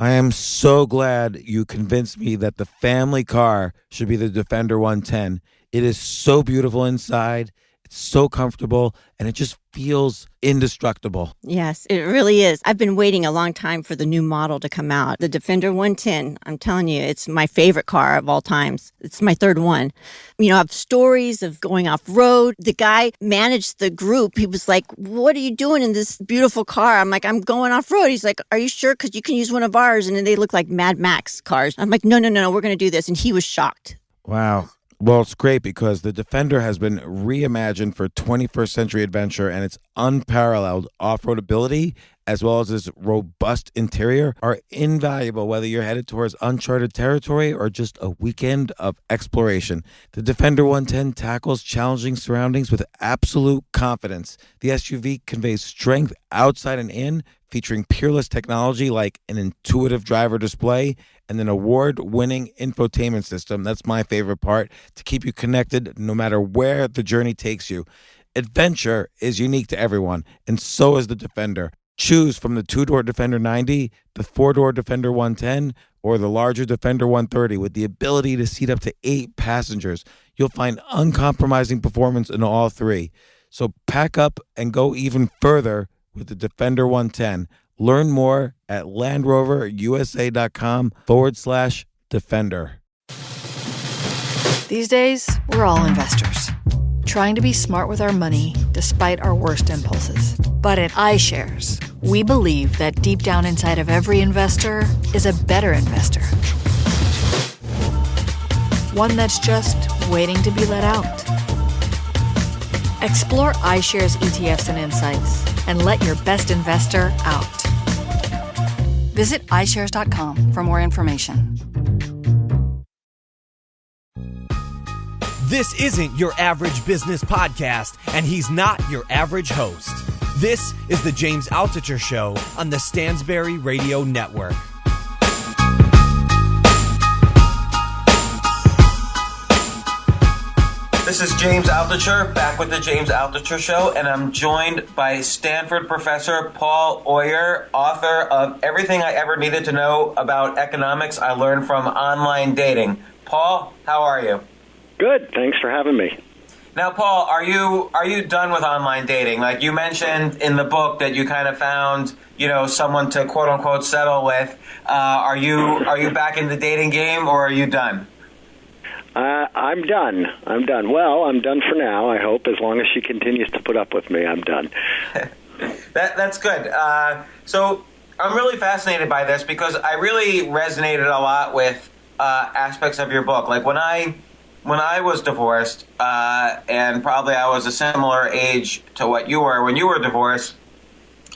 I am so glad you convinced me that the family car should be the Defender 110. It is so beautiful inside, it's so comfortable, and it just feels indestructible. Yes, it really is. I've been waiting a long time for the new model to come out. The Defender 110, I'm telling you, it's my favorite car of all times. It's my third one. You know, I have stories of going off-road. The guy managed the group. He was like, what are you doing in this beautiful car? I'm like, I'm going off-road. He's like, are you sure? Because you can use one of ours. And then they look like Mad Max cars. I'm like, no, we're going to do this. And he was shocked. Wow. Well, it's great because the Defender has been reimagined for 21st century adventure, and its unparalleled off-road ability as well as its robust interior are invaluable whether you're headed towards uncharted territory or just a weekend of exploration. The Defender 110 tackles challenging surroundings with absolute confidence. The SUV conveys strength outside and in, featuring peerless technology like an intuitive driver display and an award-winning infotainment system. That's my favorite part, to keep you connected no matter where the journey takes you. Adventure is unique to everyone, and so is the Defender. Choose from the two-door Defender 90, the four-door Defender 110, or the larger Defender 130 with the ability to seat up to 8 passengers. You'll find uncompromising performance in all three. So pack up and go even further with the Defender 110. Learn more at LandRoverUSA.com/Defender. These days, we're all investors, trying to be smart with our money despite our worst impulses. But at iShares, we believe that deep down inside of every investor is a better investor. One that's just waiting to be let out. Explore iShares ETFs and insights and let your best investor out. Visit iShares.com for more information. This isn't your average business podcast, and he's not your average host. This is the James Altucher Show on the Stansberry Radio Network. This is James Altucher, back with the James Altucher Show, and I'm joined by Stanford professor Paul Oyer, author of Everything I Ever Needed to Know About Economics I Learned from Online Dating. Paul, how are you? Good. Thanks for having me. Now, Paul, are you done with online dating? Like you mentioned in the book that you kind of found, someone to quote unquote settle with. Are you back in the dating game, or are you done? I'm done. Well, I'm done for now, I hope. As long as she continues to put up with me, I'm done. That's good. So I'm really fascinated by this because I really resonated a lot with aspects of your book. Like when I was divorced, and probably I was a similar age to what you were when you were divorced,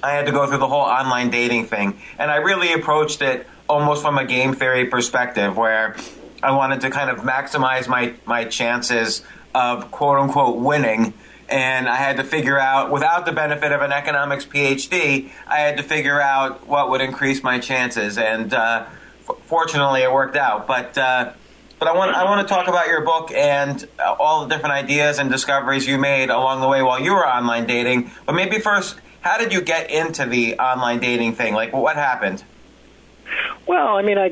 I had to go through the whole online dating thing. And I really approached it almost from a game theory perspective, where I wanted to kind of maximize my chances of quote-unquote winning. And I had to figure out, without the benefit of an economics PhD, I had to figure out what would increase my chances. And fortunately, it worked out. But I want to talk about your book and all the different ideas and discoveries you made along the way while you were online dating. But maybe first, how did you get into the online dating thing? Like, what happened? Well, I mean, I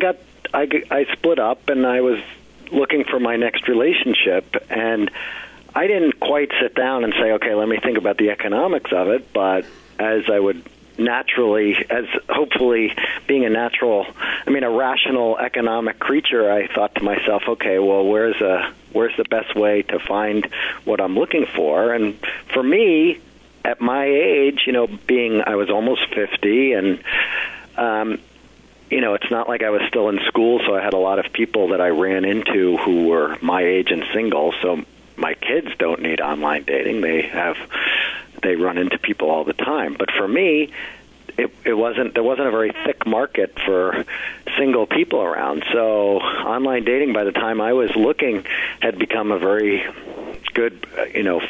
split up, and I was looking for my next relationship, and I didn't quite sit down and say, okay, let me think about the economics of it, but as I would naturally, as hopefully being a rational economic creature, I thought to myself, okay, well, where's the best way to find what I'm looking for? And for me, at my age, I was almost 50, and it's not like I was still in school, so I had a lot of people that I ran into who were my age and single. So my kids don't need online dating. They run into people all the time. But for me, there wasn't a very thick market for single people around. So online dating, by the time I was looking, had become a very good,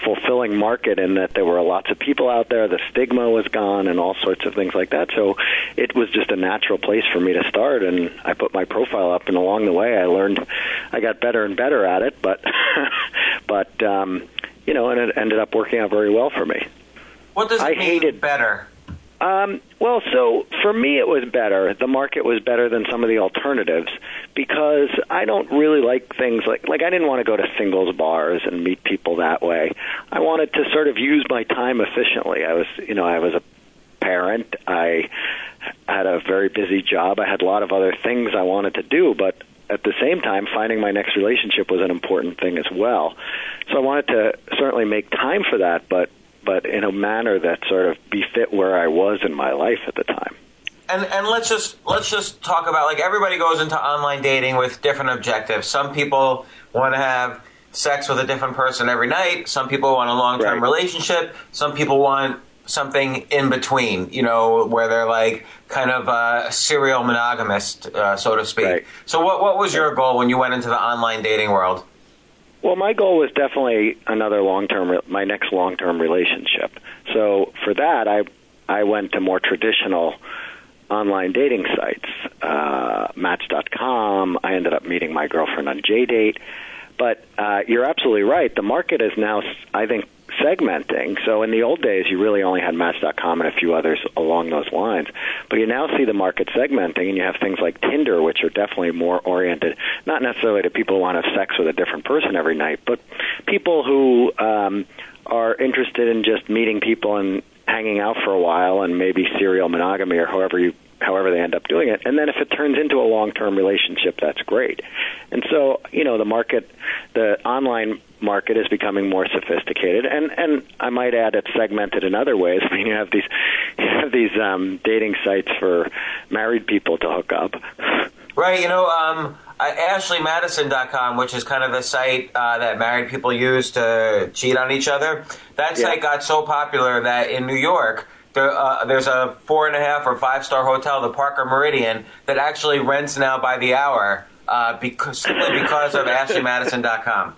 fulfilling market, in that there were lots of people out there. The stigma was gone and all sorts of things like that. So it was just a natural place for me to start, and I put my profile up, and along the way I got better and better at it, but and it ended up working out very well for me. What does it mean better? Well, so for me it was better. The market was better than some of the alternatives because I don't really like things like I didn't want to go to singles bars and meet people that way. I wanted to sort of use my time efficiently. I was a parent. I had a very busy job. I had a lot of other things I wanted to do, but at the same time, finding my next relationship was an important thing as well. So I wanted to certainly make time for that, but in a manner that sort of befit where I was in my life at the time. And let's just talk about, like, everybody goes into online dating with different objectives. Some people want to have sex with a different person every night. Some people want a long-term relationship. Some people want something in between, where they're like kind of a serial monogamist, so to speak. Right. So what was your goal when you went into the online dating world? Well, my goal was definitely my next long-term relationship. So for that, I went to more traditional online dating sites, Match.com. I ended up meeting my girlfriend on JDate. But you're absolutely right. The market is now, I think, segmenting. So in the old days, you really only had Match.com and a few others along those lines. But you now see the market segmenting, and you have things like Tinder, which are definitely more oriented, not necessarily to people who want to have sex with a different person every night, but people who are interested in just meeting people and hanging out for a while, and maybe serial monogamy or however they end up doing it. And then if it turns into a long-term relationship, that's great. And so, the online market is becoming more sophisticated, and I might add it's segmented in other ways. I mean, you have these dating sites for married people to hook up. Right, AshleyMadison.com, which is kind of the site that married people use to cheat on each other. That site got so popular that in New York, there's a 4.5 or 5-star hotel, the Parker Meridian, that actually rents now by the hour simply because of AshleyMadison.com.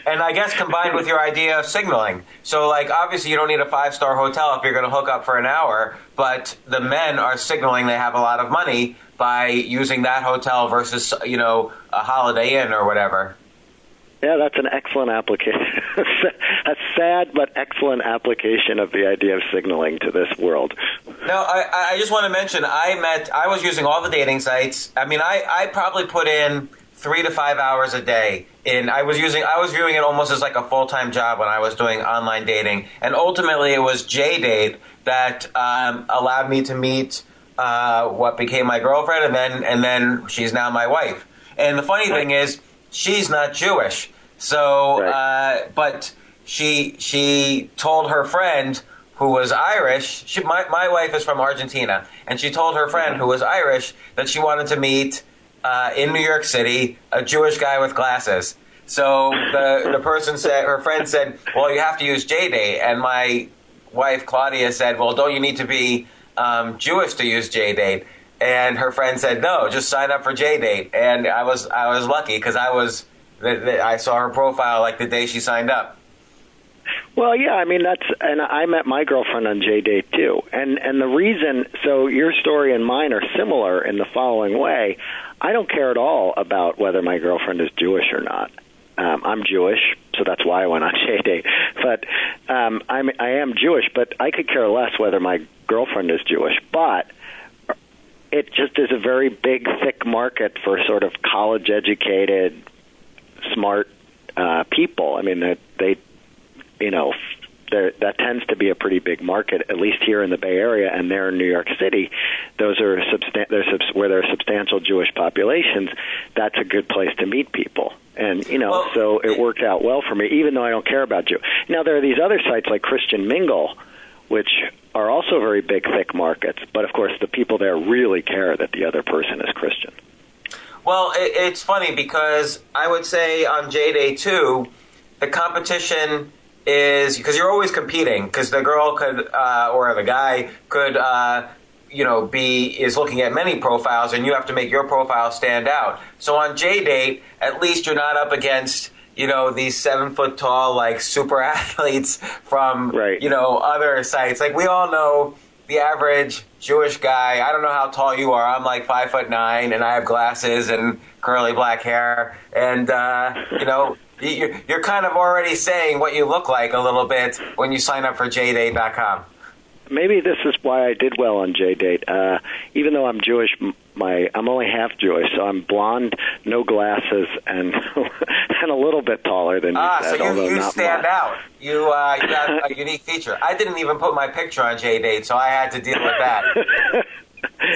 And I guess combined with your idea of signaling. So, obviously you don't need a 5-star hotel if you're going to hook up for an hour, but the men are signaling they have a lot of money by using that hotel versus, a Holiday Inn or whatever. Yeah, that's an excellent application. A sad but excellent application of the idea of signaling to this world. Now, I just want to mention, I was using all the dating sites. I mean, I probably put in 3 to 5 hours a day. I was viewing it almost as like a full-time job when I was doing online dating. And ultimately, it was JDate that allowed me to meet what became my girlfriend, and then she's now my wife. And the funny thing is, she's not Jewish. So, but she told her friend who was Irish. My wife is from Argentina, and she told her friend who was Irish that she wanted to meet in New York City a Jewish guy with glasses. So her friend said, "Well, you have to use JDate," and my wife Claudia said, "Well, don't you need to be Jewish to use JDate?" And her friend said, "No, just sign up for JDate." And I was lucky because I saw her profile like the day she signed up. Well, yeah, I mean, and I met my girlfriend on JDate too. And the reason, so your story and mine are similar in the following way. I don't care at all about whether my girlfriend is Jewish or not. I'm Jewish, so that's why I went on JDate. But I am Jewish, but I could care less whether my girlfriend is Jewish. But it just is a very big, thick market for sort of college-educated, smart people. I mean, that tends to be a pretty big market, at least here in the Bay Area, and there in New York City. Those are where there are substantial Jewish populations. That's a good place to meet people. And, so it worked out well for me, even though I don't care about Jew. Now, there are these other sites like Christian Mingle, which are also very big, thick markets. But, of course, the people there really care that the other person is Christian. Well, it's funny because I would say on JDate, too, the competition is because you're always competing because the girl could or the guy could is looking at many profiles, and you have to make your profile stand out. So on JDate, at least you're not up against these 7 foot tall super athletes from other sites. Like, we all know the average Jewish guy. I don't know how tall you are. I'm like 5'9", and I have glasses and curly black hair, and you're kind of already saying what you look like a little bit when you sign up for JDate.com. maybe this is why I did well on JDate. Even though I'm Jewish, I'm only half Jewish, so I'm blonde, no glasses, and and a little bit taller than you said. So you stand much. out. You have a unique feature. I didn't even put my picture on JDate, so I had to deal with that.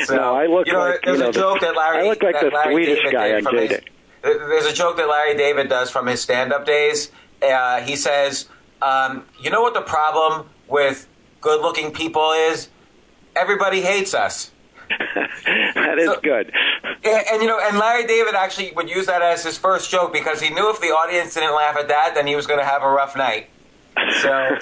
So no, I look like there's a joke that Larry. I look like the Swedish David guy on JDate. There's a joke that Larry David does from his stand-up days. He says, "You know what the problem with good-looking people is? Everybody hates us." That is good. And Larry David actually would use that as his first joke because he knew if the audience didn't laugh at that, then he was going to have a rough night. So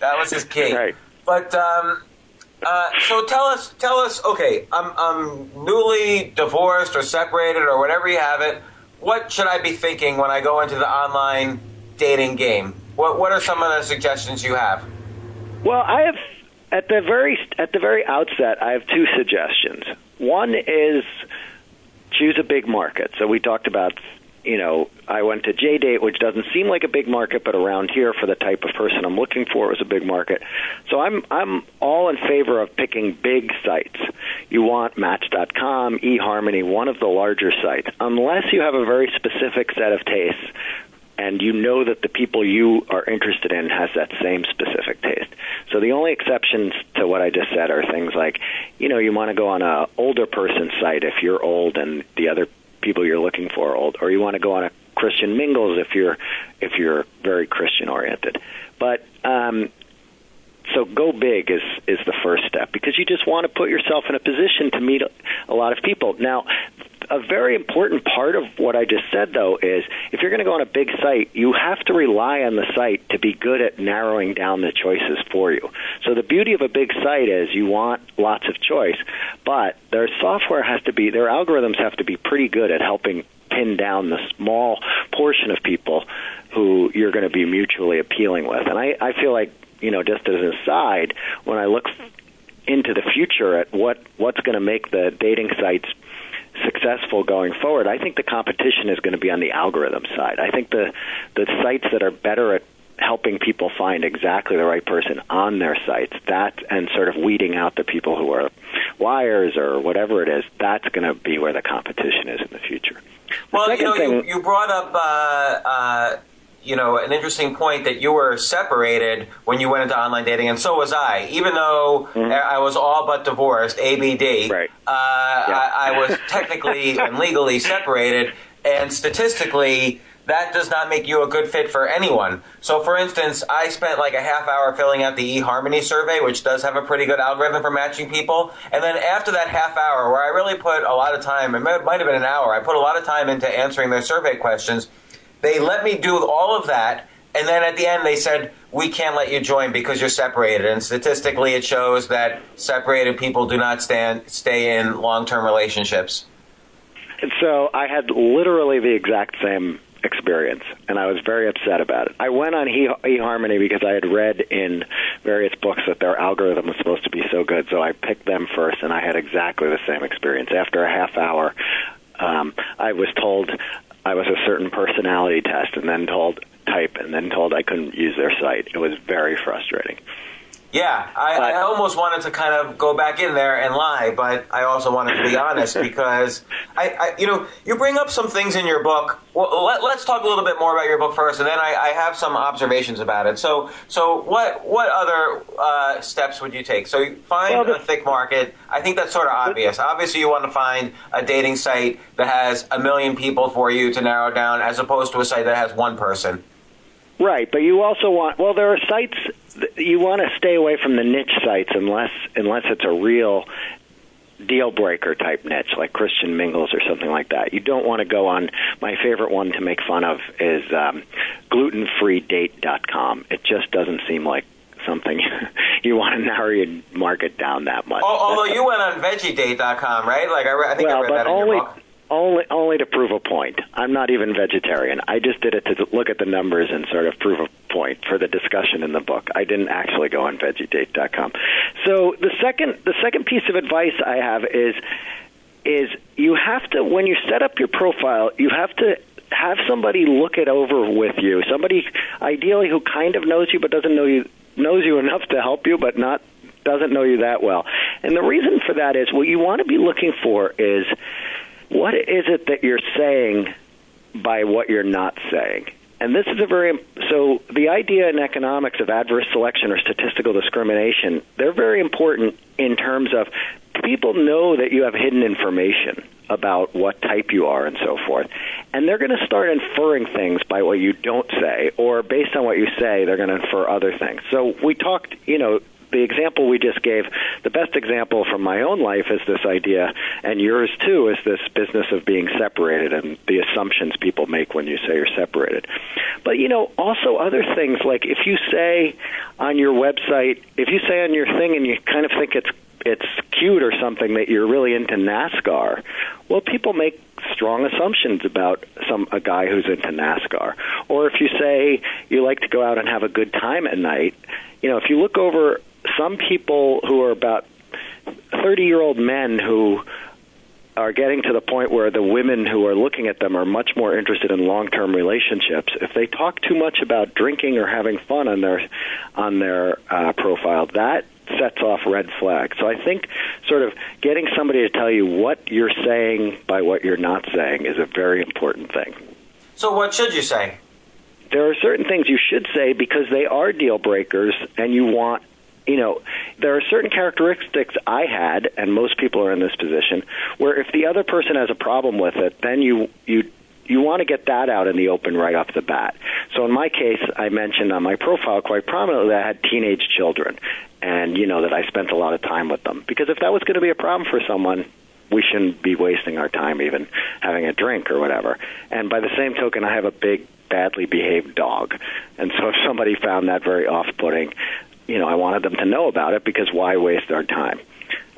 that was his key. Right. But so tell us. Okay, I'm newly divorced or separated or whatever you have it. What should I be thinking when I go into the online dating game? What are some of the suggestions you have? Well, I have at the very outset, I have two suggestions. One is choose a big market. So we talked about, I went to JDate, which doesn't seem like a big market, but around here for the type of person I'm looking for is a big market. So I'm all in favor of picking big sites. You want Match.com, eHarmony, one of the larger sites, unless you have a very specific set of tastes and you know that the people you are interested in has that same specific taste. So the only exceptions to what I just said are things like, you want to go on a older person's site if you're old and the other people you're looking for are old, or you want to go on a Christian Mingles if you're very Christian oriented. But so go big is the first step, because you just want to put yourself in a position to meet a lot of people. Now, a very important part of what I just said, though, is if you're going to go on a big site, you have to rely on the site to be good at narrowing down the choices for you. So the beauty of a big site is you want lots of choice, but their algorithms have to be pretty good at helping pin down the small portion of people who you're going to be mutually appealing with. And I feel like, just as an aside, when I look into the future at what's going to make the dating sites successful going forward, I think the competition is going to be on the algorithm side. I think the sites that are better at helping people find exactly the right person on their sites, and sort of weeding out the people who are liars or whatever it is, that's going to be where the competition is in the future. Well, you brought up an interesting point that you were separated when you went into online dating, and so was I. Even though I was all but divorced, ABD, right. I was technically and legally separated, and statistically, that does not make you a good fit for anyone. So, for instance, I spent like a half hour filling out the eHarmony survey, which does have a pretty good algorithm for matching people. And then after that half hour, where I really put a lot of time, it might have been an hour, I put a lot of time into answering their survey questions. They let me do all of that, and then at the end they said, we can't let you join because you're separated. And statistically it shows that separated people do not stay in long-term relationships. And so I had literally the exact same experience, and I was very upset about it. I went on eHarmony because I had read in various books that their algorithm was supposed to be so good, so I picked them first, and I had exactly the same experience. After a half hour, I was told I was a certain personality test, and then told type, and then told I couldn't use their site. It was very frustrating. Yeah, I almost wanted to kind of go back in there and lie, but I also wanted to be honest because you bring up some things in your book. Well, let's talk a little bit more about your book first, and then I have some observations about it. So what other steps would you take? So you find a thick market. I think that's sort of obvious. Obviously, you want to find a dating site that has 1 million people for you to narrow down, as opposed to a site that has one person. Right, but you also want, there are sites, you want to stay away from the niche sites unless it's a real deal breaker type niche, like Christian Mingles or something like that. You don't want to go on, my favorite one to make fun of is glutenfreedate.com. It just doesn't seem like something you want to narrow your market down that much. Although you went on veggiedate.com, right? Like I think I read that in your book. Only to prove a point. I'm not even vegetarian. I just did it to look at the numbers and sort of prove a point for the discussion in the book. I didn't actually go on veggiedate.com. So the second piece of advice I have is you have to, when you set up your profile, you have to have somebody look it over with you. Somebody ideally who kind of knows you but doesn't knows you enough to help you, but not doesn't know you that well. And the reason for that is what you want to be looking for is what is it that you're saying by what you're not saying. And this is so the idea in economics of adverse selection or statistical discrimination, they're very important in terms of people know that you have hidden information about what type you are and so forth. And they're going to start inferring things by what you don't say, or based on what you say, they're going to infer other things. So we talked, the example we just gave, the best example from my own life is this idea, and yours too, is this business of being separated and the assumptions people make when you say you're separated. But, also other things, like if you say on your website, if you say on your thing and you kind of think it's cute or something that you're really into NASCAR, well, people make strong assumptions about a guy who's into NASCAR. Or if you say you like to go out and have a good time at night, if you look over some people who are about 30-year-old men who are getting to the point where the women who are looking at them are much more interested in long-term relationships. If they talk too much about drinking or having fun on their profile, that sets off red flags. So I think sort of getting somebody to tell you what you're saying by what you're not saying is a very important thing. So what should you say? There are certain things you should say because they are deal breakers, and you want, there are certain characteristics I had, and most people are in this position, where if the other person has a problem with it, then you want to get that out in the open right off the bat. So in my case, I mentioned on my profile quite prominently that I had teenage children, and that I spent a lot of time with them. Because if that was going to be a problem for someone, we shouldn't be wasting our time even having a drink or whatever. And by the same token, I have a big, badly behaved dog. And so if somebody found that very off-putting, I wanted them to know about it, because why waste our time?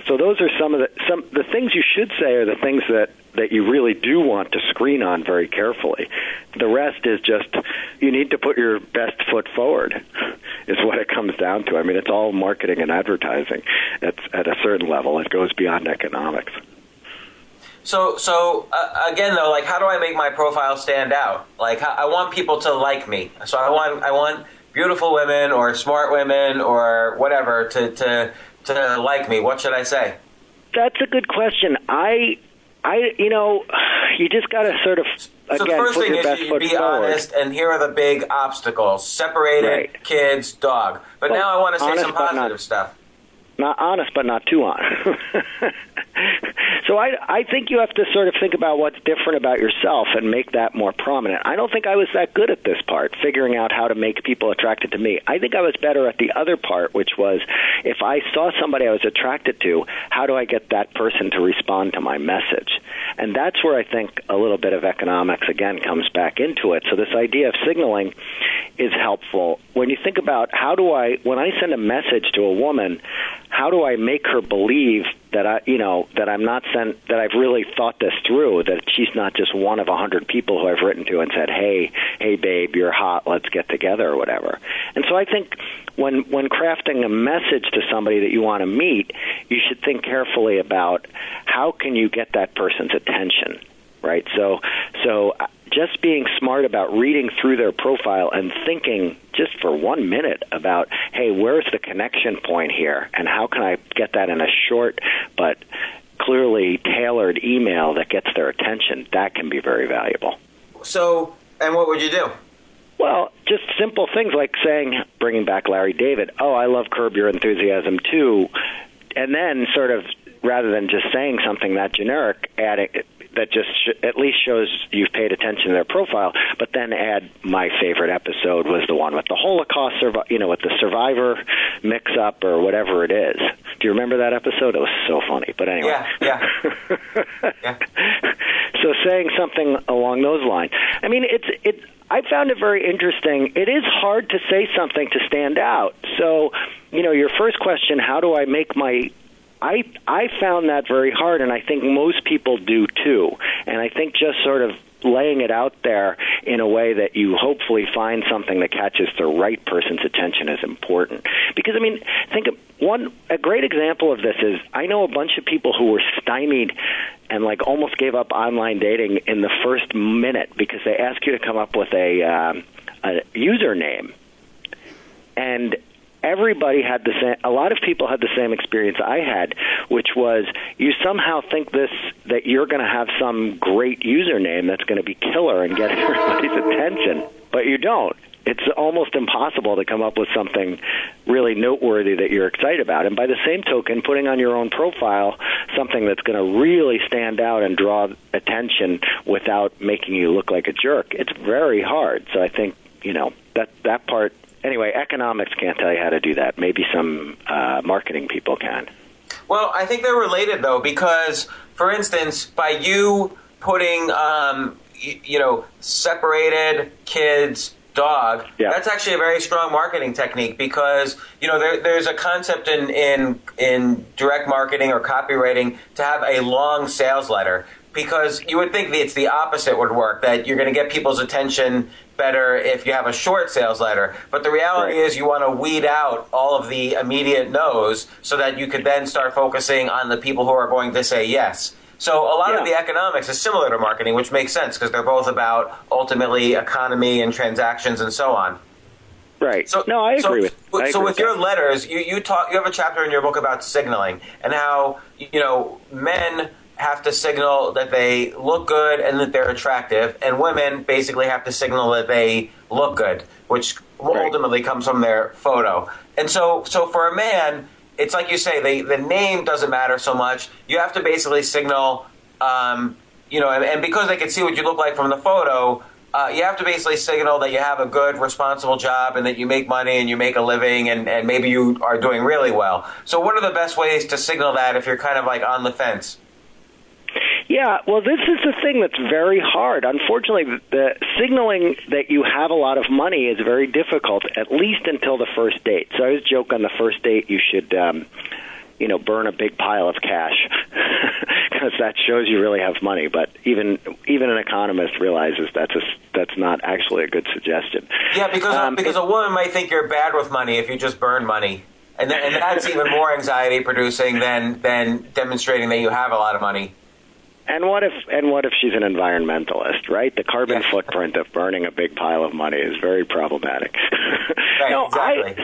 So those are some of the things you should say are the things that you really do want to screen on very carefully. The rest is just you need to put your best foot forward is what it comes down to. I mean, it's all marketing and advertising. It's at a certain level. It goes beyond economics. So again, though, like, how do I make my profile stand out? Like, I want people to like me. So I want beautiful women or smart women or whatever to like me. What should I say? That's a good question. You just got to sort of, again, so the first put thing your is best you foot be forward. honest, and here are the big obstacles: separated, right. Kids, dog. But Well, now I want to say honest, some but positive stuff. Not honest, but not too honest. So I think you have to sort of think about what's different about yourself and make that more prominent. I don't think I was that good at this part, figuring out how to make people attracted to me. I think I was better at the other part, which was if I saw somebody I was attracted to, how do I get that person to respond to my message? And that's where I think a little bit of economics, again, comes back into it. So this idea of signaling is helpful. When you think about when I send a message to a woman, how do I make her believe that that I've really thought this through, that she's not just one of 100 people who I've written to and said, hey babe, you're hot, let's get together or whatever. And so I think when crafting a message to somebody that you want to meet, you should think carefully about how can you get that person's attention, right? So just being smart about reading through their profile and thinking just for 1 minute about, hey, where's the connection point here, and how can I get that in a short but clearly tailored email that gets their attention, that can be very valuable. So, and what would you do? Well, just simple things like saying, bringing back Larry David, oh, I love Curb Your Enthusiasm too, and then sort of, rather than just saying something that generic, adding that just at least shows you've paid attention to their profile, but then add my favorite episode was the one with the Holocaust, with the survivor mix-up or whatever it is. Do you remember that episode? It was so funny. But anyway. Yeah. Yeah. So saying something along those lines. I mean, I found it very interesting. It is hard to say something to stand out. So, your first question, how do I make my... I found that very hard, and I think most people do too. And I think just sort of laying it out there in a way that you hopefully find something that catches the right person's attention is important. Because, I mean, think of a great example of this is I know a bunch of people who were stymied and almost gave up online dating in the first minute because they ask you to come up with a username. And everybody had the same, a lot of people had the same experience I had, which was you somehow think that you're going to have some great username that's going to be killer and get everybody's attention, but you don't. It's almost impossible to come up with something really noteworthy that you're excited about. And by the same token, putting on your own profile something that's going to really stand out and draw attention without making you look like a jerk, it's very hard. So I think, that part, anyway, economics can't tell you how to do that. Maybe some marketing people can. Well, I think they're related, though, because, for instance, by you putting, separated kids, dog, that's actually a very strong marketing technique because, there's a concept in direct marketing or copywriting to have a long sales letter because you would think that it's the opposite would work, that you're going to get people's attention better if you have a short sales letter. But the reality is you want to weed out all of the immediate no's so that you could then start focusing on the people who are going to say yes. So a lot of the economics is similar to marketing, which makes sense because they're both about ultimately economy and transactions and so on. Right. So, no, I agree with that. So with your letters, you have a chapter in your book about signaling and how, men have to signal that they look good and that they're attractive, and women basically have to signal that they look good, which ultimately comes from their photo. And so for a man, it's like you say, the name doesn't matter so much. You have to basically signal, and because they can see what you look like from the photo, you have to basically signal that you have a good, responsible job and that you make money and you make a living and maybe you are doing really well. So what are the best ways to signal that if you're kind of like on the fence? Yeah, well, this is the thing that's very hard. Unfortunately, the signaling that you have a lot of money is very difficult, at least until the first date. So I always joke on the first date you should, burn a big pile of cash because that shows you really have money. But even an economist realizes that's not actually a good suggestion. Yeah, because a woman might think you're bad with money if you just burn money. And that's even more anxiety producing than demonstrating that you have a lot of money. And what if she's an environmentalist, right? The carbon footprint of burning a big pile of money is very problematic. Right, no, exactly.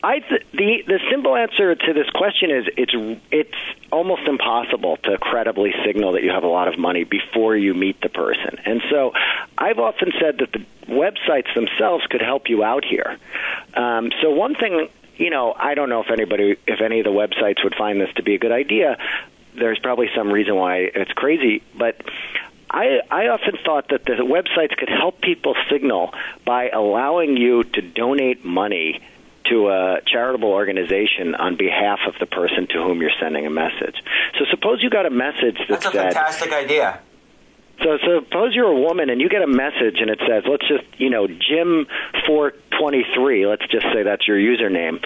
The simple answer to this question is it's almost impossible to credibly signal that you have a lot of money before you meet the person. And so I've often said that the websites themselves could help you out here. So one thing, I don't know if any of the websites would find this to be a good idea. There's probably some reason why it's crazy, but I often thought that the websites could help people signal by allowing you to donate money to a charitable organization on behalf of the person to whom you're sending a message. So suppose you got a message that said... That's a fantastic idea. So suppose you're a woman and you get a message and it says, let's just, Jim 423, let's just say that's your username,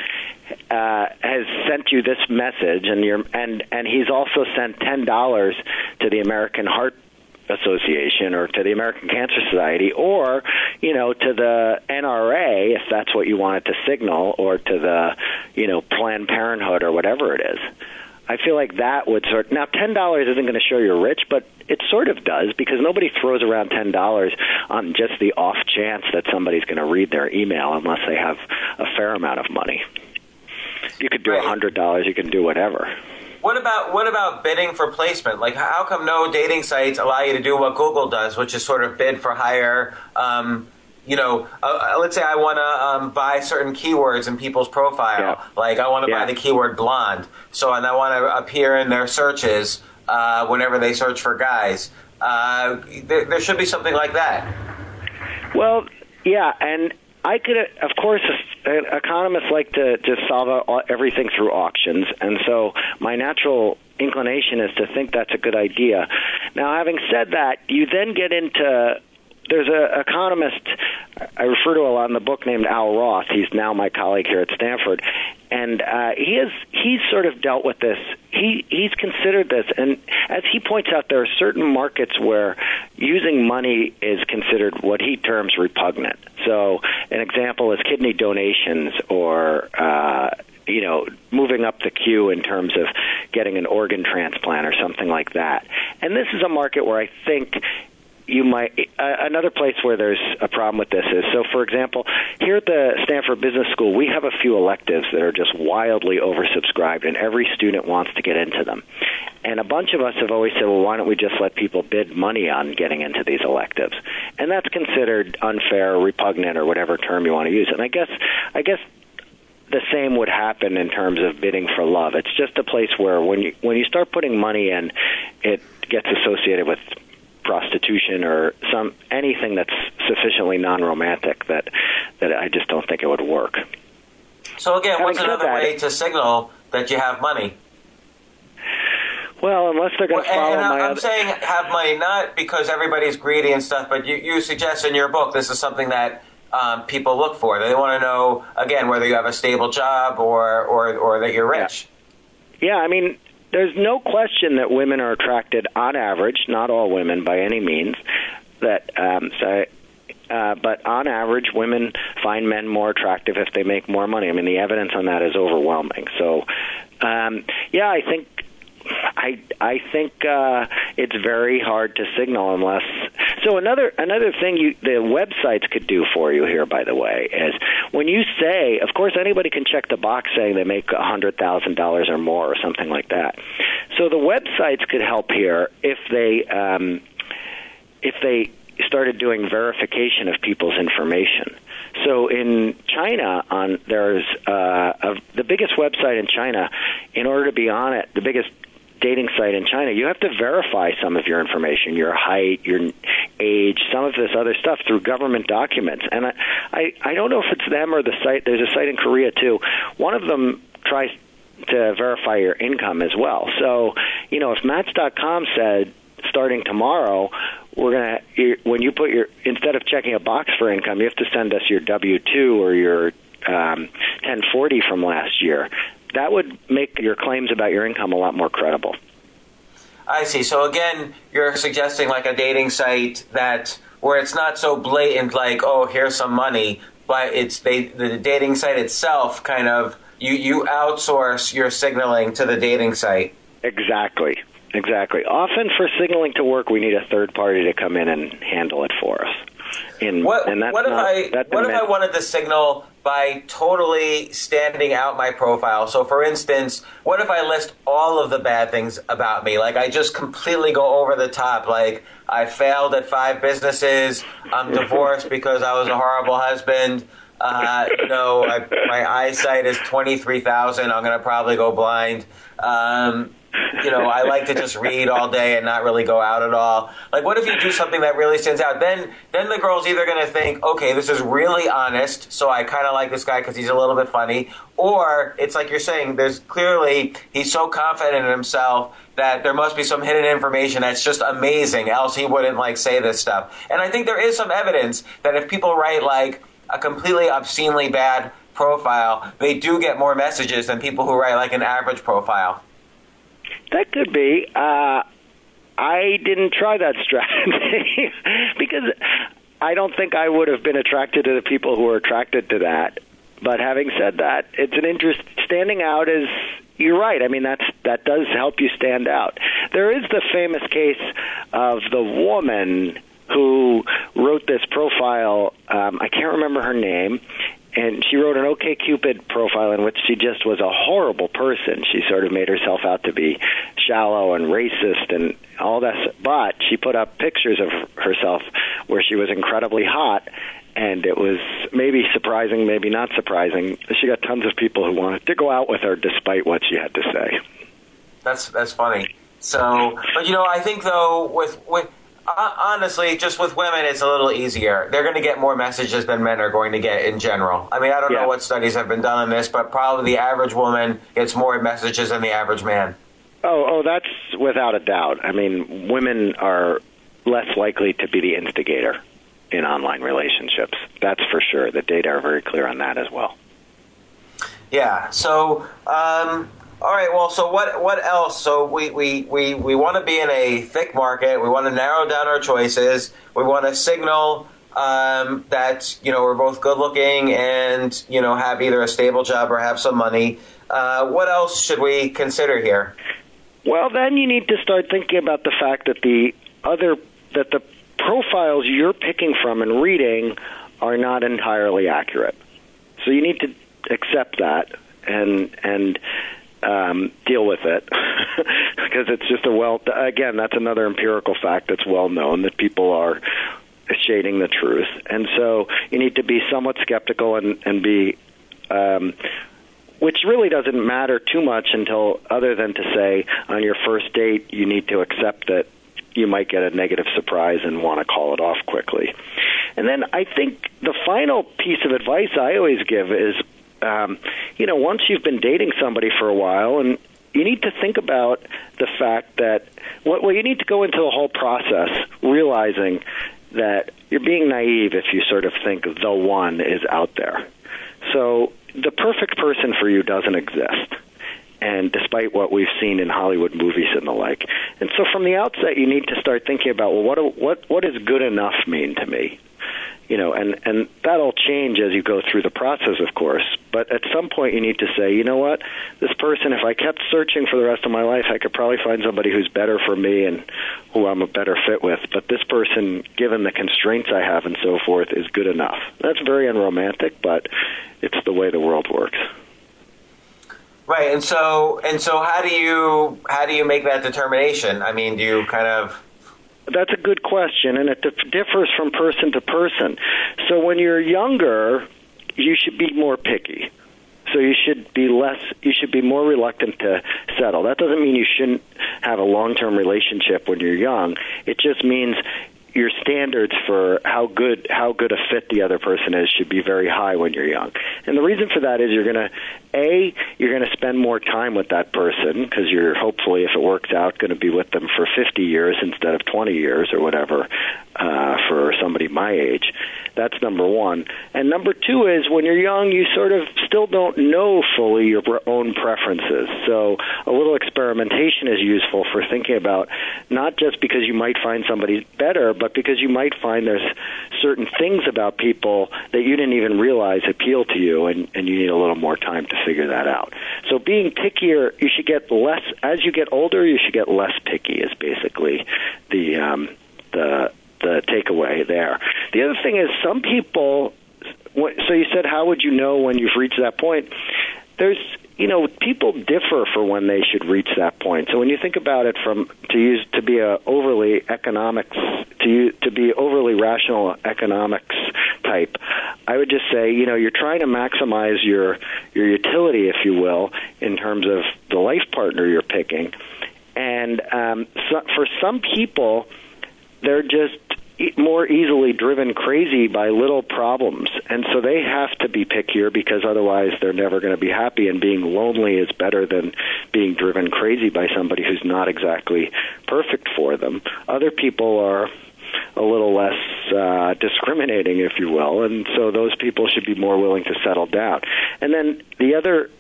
has sent you this message, and he's also sent $10 to the American Heart Association or to the American Cancer Society or, to the NRA, if that's what you wanted to signal, or to the, Planned Parenthood or whatever it is. I feel like that would now $10 isn't going to show you're rich, but it sort of does because nobody throws around $10 on just the off chance that somebody's going to read their email unless they have a fair amount of money. You could do $100. You can do whatever. What about bidding for placement? Like, how come no dating sites allow you to do what Google does, which is sort of bid for higher? Let's say I want to buy certain keywords in people's profile. Yeah. Like, I want to buy the keyword blonde, and I want to appear in their searches whenever they search for guys. There should be something like that. Well, yeah, and I could, of course, economists like to just solve everything through auctions, and so my natural inclination is to think that's a good idea. Now, having said that, you then get into, there's an economist I refer to a lot in the book named Al Roth. He's now my colleague here at Stanford, and he's sort of dealt with this. He's considered this, and as he points out, there are certain markets where using money is considered what he terms repugnant. So an example is kidney donations or moving up the queue in terms of getting an organ transplant or something like that. And this is a market where I think you might another place where there's a problem with this is, so for example, here at the Stanford Business School, we have a few electives that are just wildly oversubscribed, and every student wants to get into them. And a bunch of us have always said, well, why don't we just let people bid money on getting into these electives? And that's considered unfair or repugnant or whatever term you want to use. And I guess the same would happen in terms of bidding for love. It's just a place where when you start putting money in, it gets associated with prostitution or anything that's sufficiently non-romantic that I just don't think it would work. So again, what's another way to signal that you have money? Well, unless they're going to follow I'm saying have money not because everybody's greedy and stuff, but you suggest in your book this is something that people look for. They want to know, again, whether you have a stable job or that you're rich. Yeah, I mean, there's no question that women are attracted, on average, not all women by any means, but on average, women find men more attractive if they make more money. I mean, the evidence on that is overwhelming. So, yeah, I think it's very hard to signal unless. So another thing the websites could do for you here, by the way, is when you say, of course, anybody can check the box saying they make $100,000 or more or something like that. So the websites could help here if they started doing verification of people's information. So in China, there's the biggest website in China. In order to be on it, the biggest dating site in China, you have to verify some of your information, your height, your age, some of this other stuff through government documents. And I don't know if it's them or the site. There's a site in Korea, too. One of them tries to verify your income as well. So, if Match.com said, starting tomorrow, when you put instead of checking a box for income, you have to send us your W-2 or your 1040 from last year. That would make your claims about your income a lot more credible. I see. So again, you're suggesting like a dating site where it's not so blatant, like, oh, here's some money, but it's the dating site itself kind of you outsource your signaling to the dating site. Exactly. Often for signaling to work, we need a third party to come in and handle it for us. What if I wanted to signal by totally standing out my profile? So, for instance, what if I list all of the bad things about me? Like, I just completely go over the top. Like, I failed at 5 businesses. I'm divorced because I was a horrible husband. My eyesight is 23,000. I'm going to probably go blind. I like to just read all day and not really go out at all. Like, what if you do something that really stands out? Then the girl's either going to think, okay, this is really honest, so I kind of like this guy because he's a little bit funny. Or it's like you're saying, he's so confident in himself that there must be some hidden information that's just amazing, else he wouldn't say this stuff. And I think there is some evidence that if people write a completely obscenely bad profile, they do get more messages than people who write an average profile. That could be. I didn't try that strategy because I don't think I would have been attracted to the people who are attracted to that. But having said that, it's an interest. Standing out is, you're right. I mean, that does help you stand out. There is the famous case of the woman who wrote this profile. I can't remember her name. And she wrote an OkCupid profile in which she just was a horrible person. She sort of made herself out to be shallow and racist and all that. But she put up pictures of herself where she was incredibly hot. And it was maybe surprising, maybe not surprising. She got tons of people who wanted to go out with her despite what she had to say. That's funny. So, but I think though with honestly, just with women, it's a little easier. They're going to get more messages than men are going to get in general. I mean, I don't know what studies have been done on this, but probably the average woman gets more messages than the average man. Oh, that's without a doubt. I mean, women are less likely to be the instigator in online relationships. That's for sure. The data are very clear on that as well. Yeah. So, all right. Well, so what else? So we want to be in a thick market. We want to narrow down our choices. We want to signal that we're both good looking and have either a stable job or have some money. What else should we consider here? Well, then you need to start thinking about the fact that the profiles you're picking from and reading are not entirely accurate. So you need to accept that and deal with it because it's just again, that's another empirical fact that's well known, that people are shading the truth. And so you need to be somewhat skeptical and be, which really doesn't matter too much until other than to say on your first date, you need to accept that you might get a negative surprise and want to call it off quickly. And then I think the final piece of advice I always give is, once you've been dating somebody for a while, and you need to think about the fact that, you need to go into the whole process realizing that you're being naive if you sort of think the one is out there. So the perfect person for you doesn't exist, and despite what we've seen in Hollywood movies and the like. And so from the outset, you need to start thinking about, what does good enough mean to me? And that'll change as you go through the process, of course. But at some point, you need to say, you know what, this person, if I kept searching for the rest of my life, I could probably find somebody who's better for me and who I'm a better fit with. But this person, given the constraints I have and so forth, is good enough. That's very unromantic, but it's the way the world works. Right, and so how do you make that determination? I mean, do you kind of... That's a good question, and it differs from person to person. So when you're younger, you should be more picky. So you should be more reluctant to settle. That doesn't mean you shouldn't have a long-term relationship when you're young. It just means your standards for how good a fit the other person is should be very high when you're young. And the reason for that is you're going to spend more time with that person because you're hopefully, if it works out, going to be with them for 50 years instead of 20 years or whatever for somebody my age. That's number one. And number two is when you're young, you sort of still don't know fully your own preferences. So a little experimentation is useful for thinking about, not just because you might find somebody better, but because you might find there's certain things about people that you didn't even realize appeal to you, and you need a little more time to figure that out. So being pickier, you should get less, as you get older, you should get less picky is basically the takeaway there. The other thing is some people, so you said, how would you know when you've reached that point? People differ for when they should reach that point. So when you think about it to be overly rational economics type, I would just say, you're trying to maximize your utility, if you will, in terms of the life partner you're picking. And for some people, they're just more easily driven crazy by little problems, and so they have to be pickier because otherwise they're never going to be happy, and being lonely is better than being driven crazy by somebody who's not exactly perfect for them. Other people are a little less discriminating, if you will, and so those people should be more willing to settle down. And then the other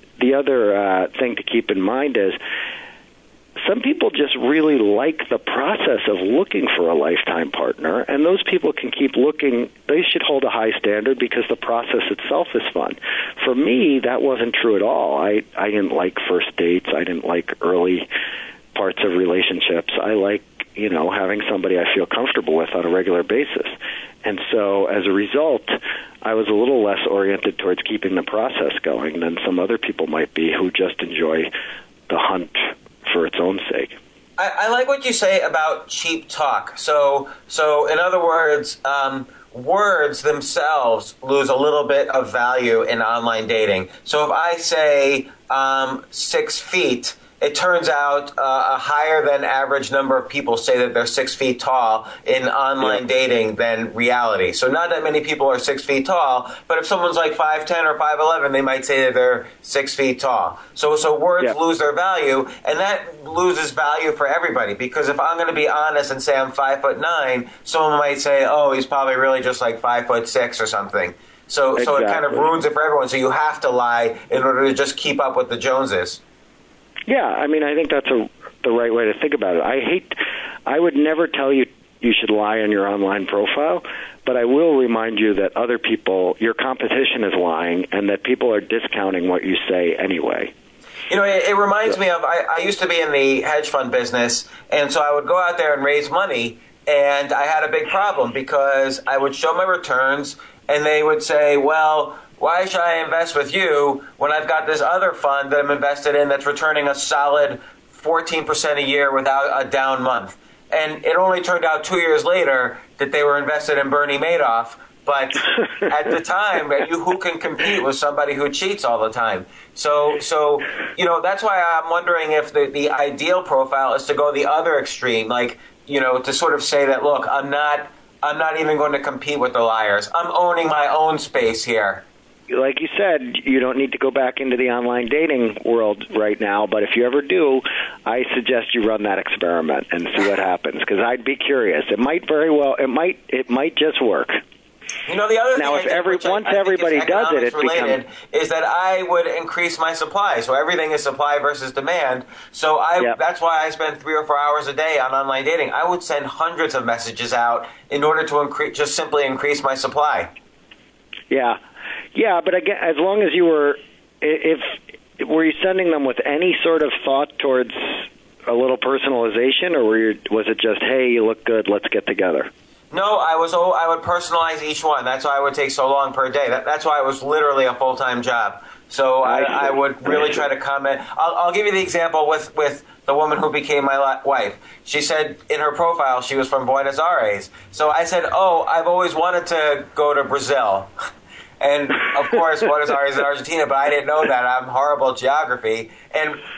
thing to keep in mind is some people just really like the process of looking for a lifetime partner, and those people can keep looking. They should hold a high standard because the process itself is fun. For me, that wasn't true at all. I didn't like first dates. I didn't like early parts of relationships. I like, having somebody I feel comfortable with on a regular basis. And so as a result, I was a little less oriented towards keeping the process going than some other people might be who just enjoy the hunt for its own sake. I like what you say about cheap talk. So in other words, words themselves lose a little bit of value in online dating. So if I say 6 feet, it turns out a higher than average number of people say that they're 6 feet tall in online dating than reality. So not that many people are 6 feet tall, but if someone's like 5'10" or 5'11", they might say that they're 6 feet tall. So words lose their value, and that loses value for everybody, because if I'm going to be honest and say I'm 5'9", someone might say, oh, he's probably really just like 5'6" or something. So it kind of ruins it for everyone. So you have to lie in order to just keep up with the Joneses. Yeah, I mean, I think that's the right way to think about it. I would never tell you should lie on your online profile, but I will remind you that other people, your competition is lying, and that people are discounting what you say anyway. It reminds me of, I used to be in the hedge fund business, and so I would go out there and raise money, And I had a big problem because I would show my returns and they would say, well, why should I invest with you when I've got this other fund that I'm invested in that's returning a solid 14% a year without a down month? And it only turned out 2 years later that they were invested in Bernie Madoff. But at the time, who can compete with somebody who cheats all the time? So that's why I'm wondering if the ideal profile is to go the other extreme, like, to sort of say that, look, I'm not even going to compete with the liars. I'm owning my own space here. Like you said, you don't need to go back into the online dating world right now, but if you ever do, I suggest you run that experiment and see what happens, because I'd be curious. It might just work. The other now, thing once everybody does it, it becomes is that I would increase my supply. So everything is supply versus demand. So that's why I spend 3 or 4 hours a day on online dating. I would send hundreds of messages out in order to simply increase my supply. Yeah, but again, as long as you were you sending them with any sort of thought towards a little personalization, or was it just, hey, you look good, let's get together? No, I would personalize each one. That's why I would take so long per day. That's why it was literally a full-time job. So I would really try to comment. I'll give you the example with the woman who became my wife. She said in her profile she was from Buenos Aires. So I said, I've always wanted to go to Brazil. And, of course, Buenos Aires is Argentina, but I didn't know that. I'm horrible at geography.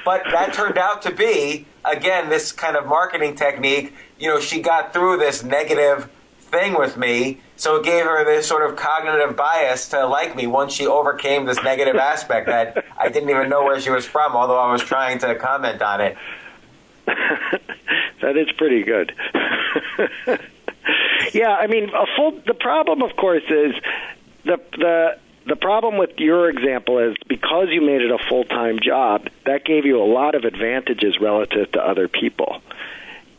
But that turned out to be, again, this kind of marketing technique. She got through this negative thing with me, so it gave her this sort of cognitive bias to like me once she overcame this negative aspect that I didn't even know where she was from, although I was trying to comment on it. That is pretty good. Yeah, I mean, the problem, of course, is the problem with your example is because you made it a full-time job, that gave you a lot of advantages relative to other people.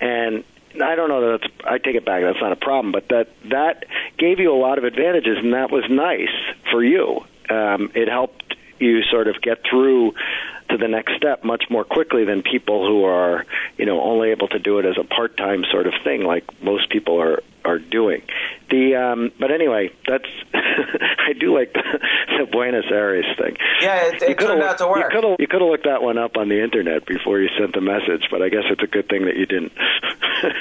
And I don't know that I take it back, that's not a problem, but that gave you a lot of advantages, and that was nice for you. It helped you sort of get through to the next step much more quickly than people who are, only able to do it as a part-time sort of thing, like most people are doing. But anyway, that's I do like the Buenos Aires thing. Yeah, it turned out to work. You could have looked that one up on the internet before you sent the message, but I guess it's a good thing that you didn't.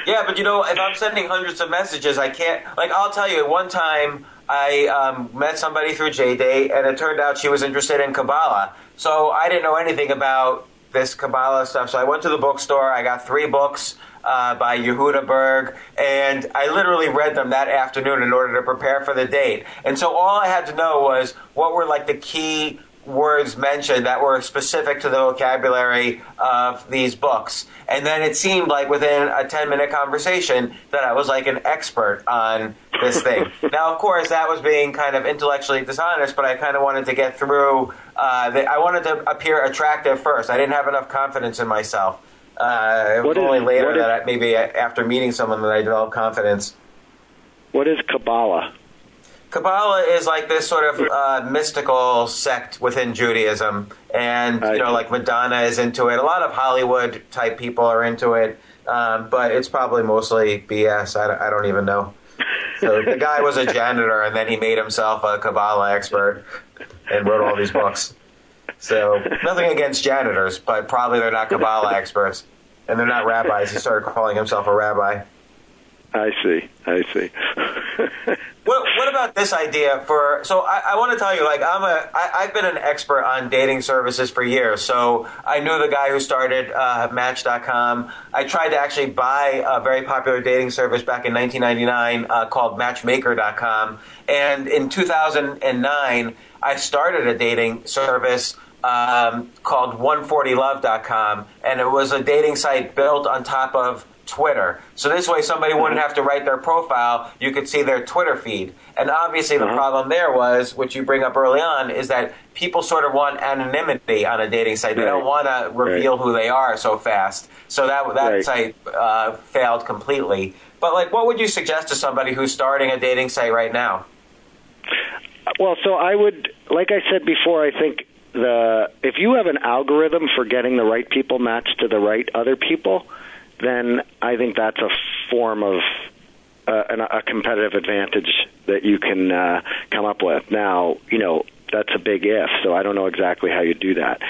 Yeah, but if I'm sending hundreds of messages, I can't. Like, I'll tell you, one time I met somebody through JDate, and it turned out she was interested in Kabbalah. So I didn't know anything about this Kabbalah stuff. So I went to the bookstore. I got 3 books by Yehuda Berg, and I literally read them that afternoon in order to prepare for the date. And so all I had to know was what were like the key words mentioned that were specific to the vocabulary of these books. And then it seemed like within a 10-minute conversation that I was like an expert on this thing. Now, of course, that was being kind of intellectually dishonest, but I kind of wanted to get through. I wanted to appear attractive first. I didn't have enough confidence in myself. It was only later that maybe after meeting someone that I developed confidence. What is Kabbalah? Kabbalah is like this sort of mystical sect within Judaism, and like Madonna is into it. A lot of Hollywood type people are into it, but it's probably mostly BS. I don't even know. So the guy was a janitor, and then he made himself a Kabbalah expert and wrote all these books. So nothing against janitors, but probably they're not Kabbalah experts, and they're not rabbis. He started calling himself a rabbi. I see. What about this idea for? So I want to tell you, like, I've been an expert on dating services for years. So I knew the guy who started Match.com. I tried to actually buy a very popular dating service back in 1999 called Matchmaker.com, and in 2009 I started a dating service called 140love.com, and it was a dating site built on top of Twitter. So this way somebody wouldn't have to write their profile. You could see their Twitter feed. And obviously the problem there was, which you bring up early on, is that people sort of want anonymity on a dating site. They don't want to reveal who they are so fast. So that site failed completely. But like, what would you suggest to somebody who's starting a dating site right now? Well, so I would, like I said before, I think if you have an algorithm for getting the right people matched to the right other people, then I think that's a form of a competitive advantage that you can come up with. Now, that's a big if, so I don't know exactly how you do that.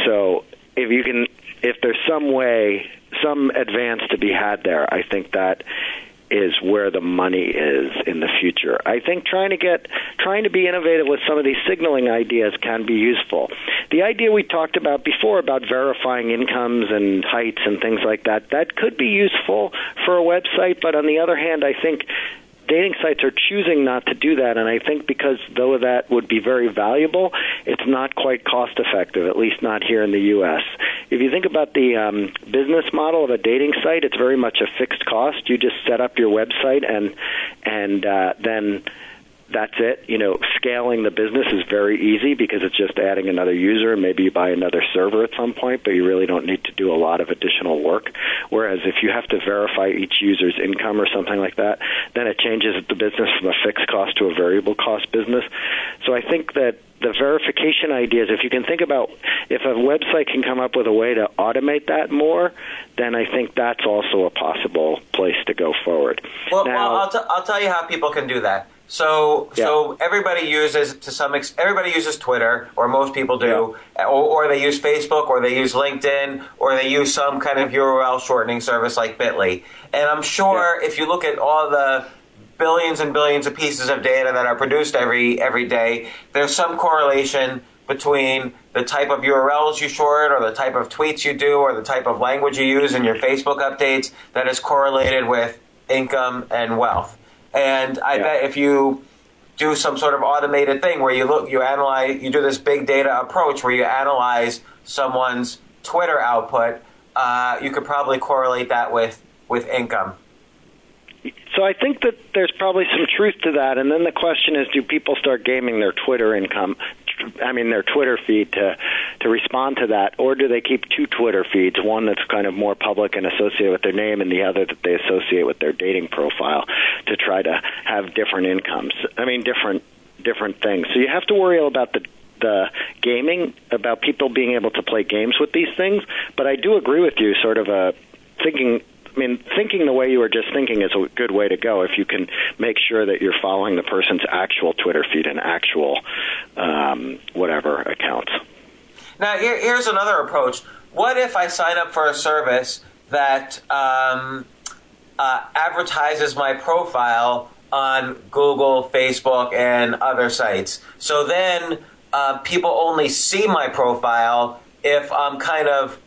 So if there's some advance to be had there, I think that is where the money is in the future. I think trying to be innovative with some of these signaling ideas can be useful. The idea we talked about before about verifying incomes and heights and things like that could be useful for a website, but on the other hand, I think dating sites are choosing not to do that, and I think because though that would be very valuable, it's not quite cost effective, at least not here in the U.S. If you think about the business model of a dating site, it's very much a fixed cost. You just set up your website and then that's it. Scaling the business is very easy because it's just adding another user, and maybe you buy another server at some point, but you really don't need to do a lot of additional work. Whereas if you have to verify each user's income or something like that, then it changes the business from a fixed cost to a variable cost business. So I think that the verification ideas, if you can think about if a website can come up with a way to automate that more, then I think that's also a possible place to go forward. Well, I'll tell you how people can do that. So everybody uses everybody uses Twitter, or most people do, or they use Facebook, or they use LinkedIn, or they use some kind of URL shortening service like Bitly. And I'm sure if you look at all the billions and billions of pieces of data that are produced every day, there's some correlation between the type of URLs you short, or the type of tweets you do, or the type of language you use in your Facebook updates that is correlated with income and wealth. And I bet if you do some sort of automated thing where you analyze, you do this big data approach where you analyze someone's Twitter output, you could probably correlate that with income. So I think that there's probably some truth to that. And then the question is, do people start gaming their Twitter their Twitter feed to respond to that, or do they keep two Twitter feeds, one that's kind of more public and associated with their name, and the other that they associate with their dating profile, to try to have different incomes? Different things. So you have to worry about the gaming, about people being able to play games with these things. But I do agree with you, sort of thinking the way you were just thinking is a good way to go if you can make sure that you're following the person's actual Twitter feed and actual whatever accounts. Now, here's another approach. What if I sign up for a service that advertises my profile on Google, Facebook, and other sites? So then people only see my profile if I'm kind of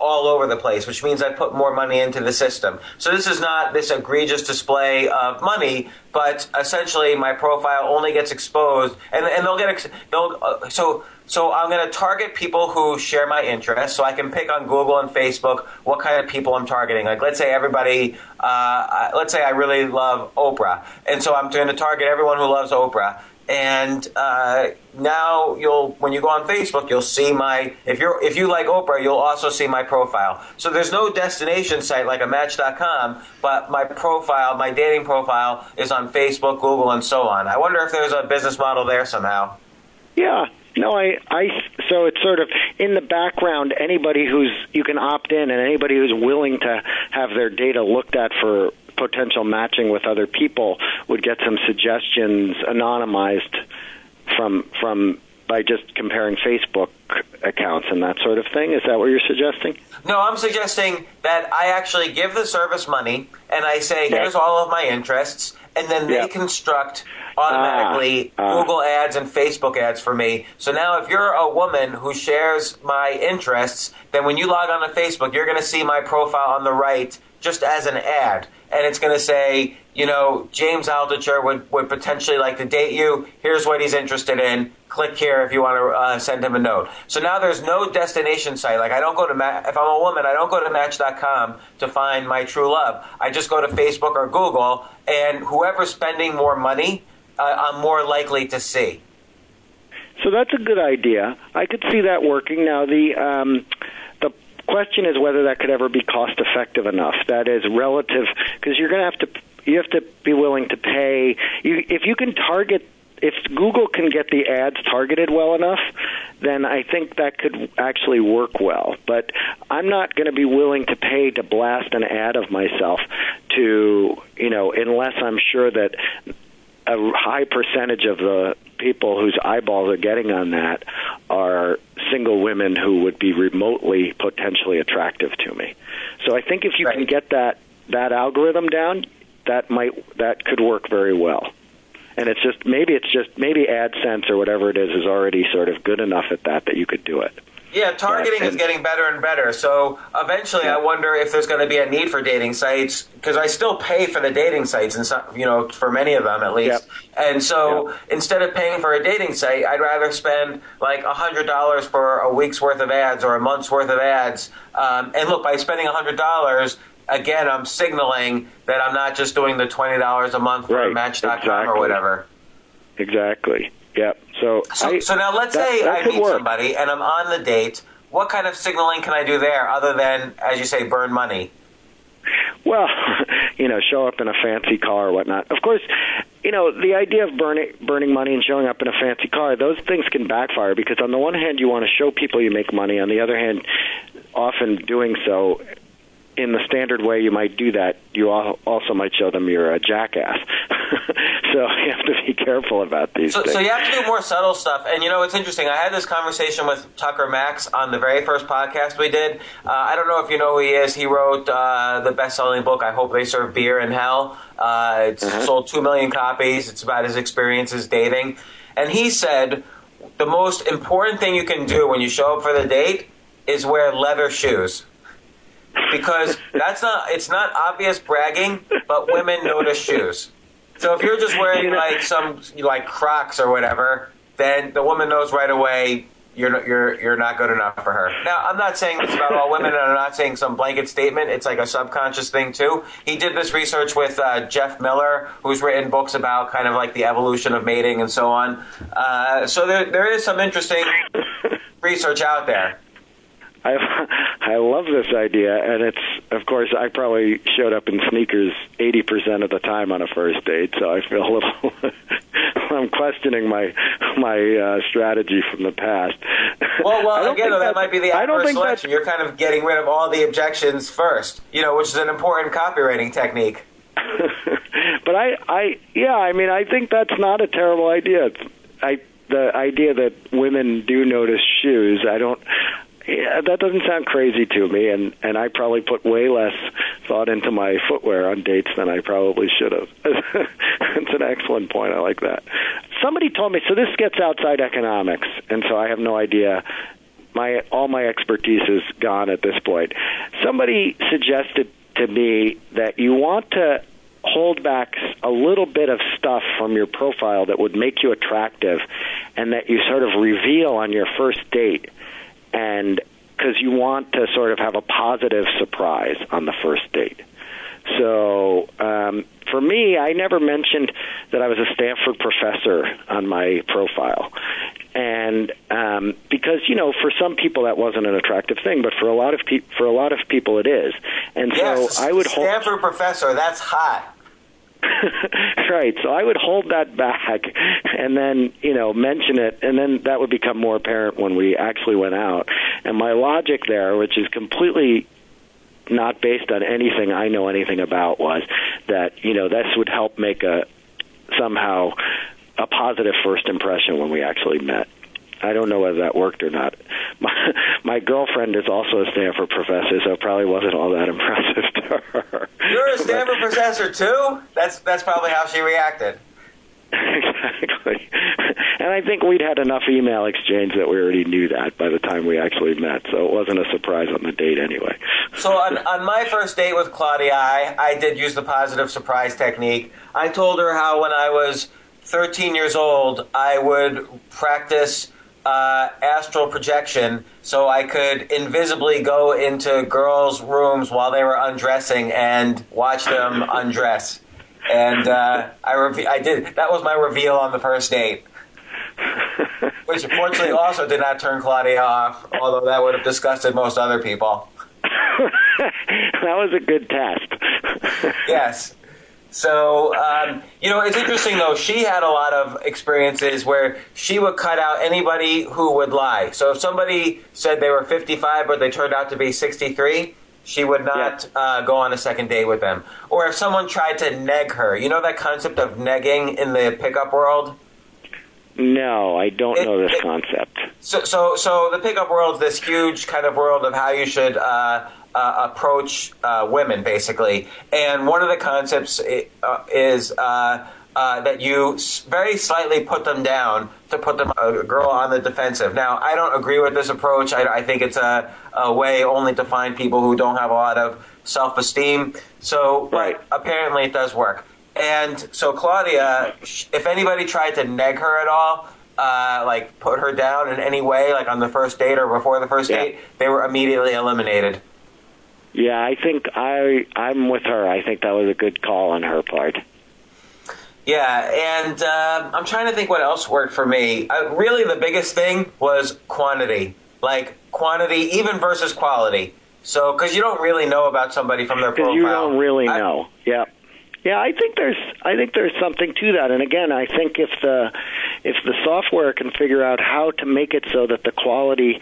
all over the place, which means I put more money into the system. So this is not this egregious display of money, but essentially my profile only gets exposed, and so I'm going to target people who share my interests. So I can pick on Google and Facebook what kind of people I'm targeting. Like, let's say let's say I really love Oprah, and so I'm going to target everyone who loves Oprah. And now when you go on Facebook, you'll see if you like Oprah, you'll also see my profile. So there's no destination site like a Match.com, but my profile, my dating profile, is on Facebook, Google, and so on. I wonder if there's a business model there somehow. Yeah. No, so it's sort of in the background, you can opt in, and anybody who's willing to have their data looked at for potential matching with other people would get some suggestions anonymized from by just comparing Facebook accounts and that sort of thing. Is that what you're suggesting? No, I'm suggesting that I actually give the service money and I say, here's all of my interests, and then they construct automatically Google ads and Facebook ads for me. So now if you're a woman who shares my interests, then when you log on to Facebook, you're going to see my profile on the right just as an ad. And it's going to say, James Altucher would potentially like to date you. Here's what he's interested in. Click here if you want to send him a note. So now there's no destination site. Like, if I'm a woman, I don't go to Match.com to find my true love. I just go to Facebook or Google, and whoever's spending more money, I'm more likely to see. So that's a good idea. I could see that working. Now, the question is whether that could ever be cost effective enough. That is relative, because you have to be willing to pay. If you can target if Google can get the ads targeted well enough, then I think that could actually work well. But I'm not going to be willing to pay to blast an ad of myself to, unless I'm sure that a high percentage of the people whose eyeballs are getting on that are single women who would be remotely potentially attractive to me. So I think if you can get that algorithm down, that could work very well. And it's just maybe AdSense or whatever it is already sort of good enough at that you could do it. Yeah, targeting is getting better and better. So eventually, I wonder if there's going to be a need for dating sites, because I still pay for the dating sites, and for many of them at least. Yep. And so instead of paying for a dating site, I'd rather spend like $100 for a week's worth of ads or a month's worth of ads. And look, by spending $100, again, I'm signaling that I'm not just doing the $20 a month for Match.com or whatever. Exactly. Yep. So now let's say I meet somebody and I'm on the date. What kind of signaling can I do there other than, as you say, burn money? Well, show up in a fancy car or whatnot. Of course, the idea of burning money and showing up in a fancy car, those things can backfire because on the one hand, you want to show people you make money. On the other hand, often doing so in the standard way you might do that, you also might show them you're a jackass. So you have to be careful about these things. So you have to do more subtle stuff. And, it's interesting. I had this conversation with Tucker Max on the very first podcast we did. I don't know if you know who he is. He wrote the best-selling book, I Hope They Serve Beer in Hell. It's sold 2 million copies. It's about his experiences dating. And he said the most important thing you can do when you show up for the date is wear leather shoes. Because it's not obvious bragging, but women notice shoes. So if you're just wearing like some Crocs or whatever, then the woman knows right away you're not good enough for her. Now, I'm not saying this about all women, and I'm not saying some blanket statement. It's like a subconscious thing too. He did this research with Jeff Miller, who's written books about kind of like the evolution of mating and so on. So there is some interesting research out there. I love this idea, and it's, of course, I probably showed up in sneakers 80% of the time on a first date, so I feel a little, I'm questioning my strategy from the past. Well, again, that might be the adverse selection. You're kind of getting rid of all the objections first, which is an important copywriting technique. But I think that's not a terrible idea. The idea that women do notice shoes, that doesn't sound crazy to me, and I probably put way less thought into my footwear on dates than I probably should have. It's an excellent point. I like that. Somebody told me, so this gets outside economics, and so I have no idea. All my expertise is gone at this point. Somebody suggested to me that you want to hold back a little bit of stuff from your profile that would make you attractive and that you sort of reveal on your first date. And because you want to sort of have a positive surprise on the first date. So for me, I never mentioned that I was a Stanford professor on my profile. And because, for some people that wasn't an attractive thing, but for a lot of people it is. And yes, so I would Stanford professor, that's hot. Right. So I would hold that back and then, mention it, and then that would become more apparent when we actually went out. And my logic there, which is completely not based on anything I know anything about, was that, this would help make somehow a positive first impression when we actually met. I don't know whether that worked or not. My girlfriend is also a Stanford professor, so it probably wasn't all that impressive to her. You're a Stanford professor too? That's probably how she reacted. Exactly. And I think we'd had enough email exchange that we already knew that by the time we actually met, so it wasn't a surprise on the date anyway. So on my first date with Claudia, I did use the positive surprise technique. I told her how when I was 13 years old, I would practice astral projection so I could invisibly go into girls' rooms while they were undressing and watch them undress. And I did. That was my reveal on the first date, which unfortunately also did not turn Claudia off, although that would have disgusted most other people. That was a good test. Yes. So, it's interesting, though. She had a lot of experiences where she would cut out anybody who would lie. So if somebody said they were 55 but they turned out to be 63, she would not go on a second date with them. Or if someone tried to neg her, you know that concept of negging in the pickup world? No, I don't know this concept. So the pickup world is this huge kind of world of how you should approach women, basically. And one of the concepts is that you very slightly put them down to put a girl on the defensive. Now, I don't agree with this approach. I think it's a way only to find people who don't have a lot of self-esteem. So, right. But apparently it does work. And so Claudia, if anybody tried to neg her at all, like put her down in any way, like on the first date or before the first date, they were immediately eliminated. Yeah, I think I'm with her. I think that was a good call on her part. Yeah, and I'm trying to think what else worked for me. Really, the biggest thing was quantity. Like quantity, even versus quality. So, because you don't really know about somebody from their profile. Because you don't really know. Yeah. Yeah, I think there's something to that. And again, I think if the software can figure out how to make it so that the quality,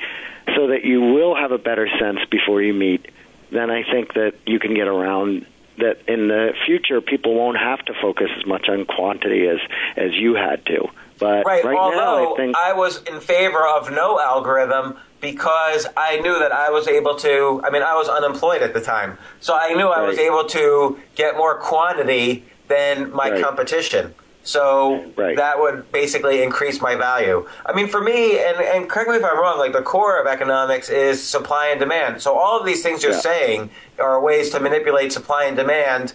so that you will have a better sense before you meet, then I think that you can get around that. In the future, people won't have to focus as much on quantity as you had to. But right. Although now, I think I was in favor of no algorithm because I knew that I was able to. I mean, I was unemployed at the time, so I knew I was able to get more quantity than my competition. So that would basically increase my value. I mean, for me, and correct me if I'm wrong, like the core of economics is supply and demand. So all of these things you're saying are ways to manipulate supply and demand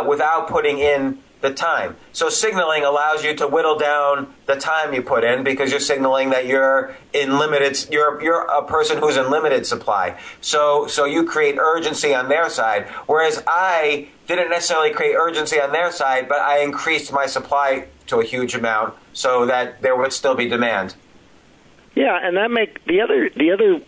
without putting in the time. So signaling allows you to whittle down the time you put in because you're signaling that you're you're a person who's in limited supply. So you create urgency on their side, whereas I didn't necessarily create urgency on their side, but I increased my supply to a huge amount so that there would still be demand. Yeah, and that make the other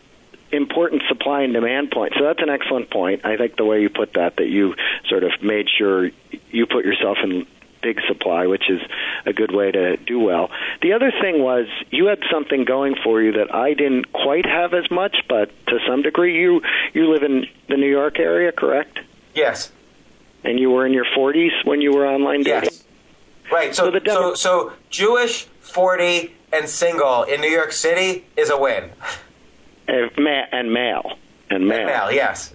important supply and demand point. So that's an excellent point. I think the way you put that you sort of made sure you put yourself in big supply, which is a good way to do well. The other thing was you had something going for you that I didn't quite have as much, but to some degree you live in the New York area, correct? Yes. And you were in your 40s when you were online dating? Yes. Right. So Jewish, 40, and single in New York City is a win. And male. And male, yes.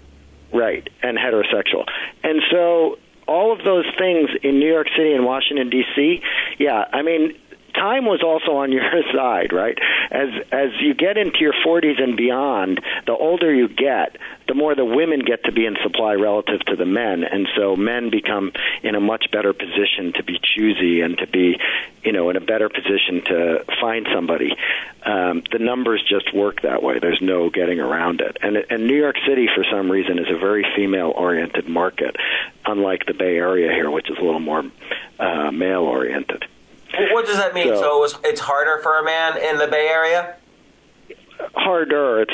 Right, and heterosexual. And so all of those things in New York City and Washington, D.C., I mean, time was also on your side, right? As you get into your 40s and beyond, the older you get, the more the women get to be in supply relative to the men. And so men become in a much better position to be choosy and to be, in a better position to find somebody. The numbers just work that way. There's no getting around it. And New York City, for some reason, is a very female-oriented market, unlike the Bay Area here, which is a little more male-oriented. What does that mean? So it's harder for a man in the Bay Area? Harder. It's